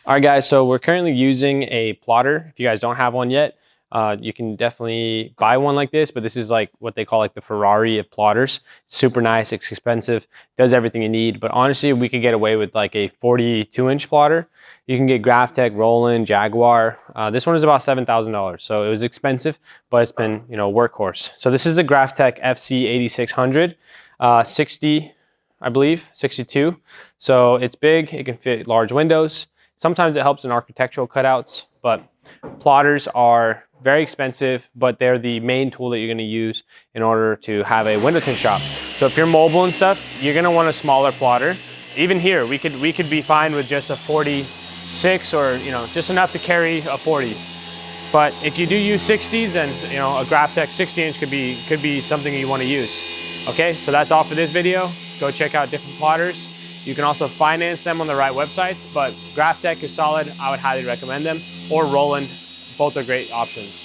All right, guys, so we're currently using a plotter. If you guys don't have one yet, you can definitely buy one like this, but this is like what they call like the Ferrari of plotters. It's super nice, it's expensive, does everything you need, but honestly, we could get away with like a 42-inch plotter. You can get Graphtec, Roland, Jaguar. This one is about $7,000, so it was expensive, but it's been, you know, workhorse. So this is the Graphtec FC8600, 60, I believe, 62. So it's big, it can fit large windows. Sometimes it helps in architectural cutouts, but plotters are very expensive, but they're the main tool that you're going to use in order to have a window tint shop. So if you're mobile and stuff, you're going to want a smaller plotter. Even here, we could be fine with just a 46, or just enough to carry a 40. But if you do use 60s, and a Graphtec 60-inch could be something you want to use. Okay, so that's all for this video. Go check out different plotters. You can also finance them on the right websites, but Graphtec is solid. I would highly recommend them, or Roland. Both are great options.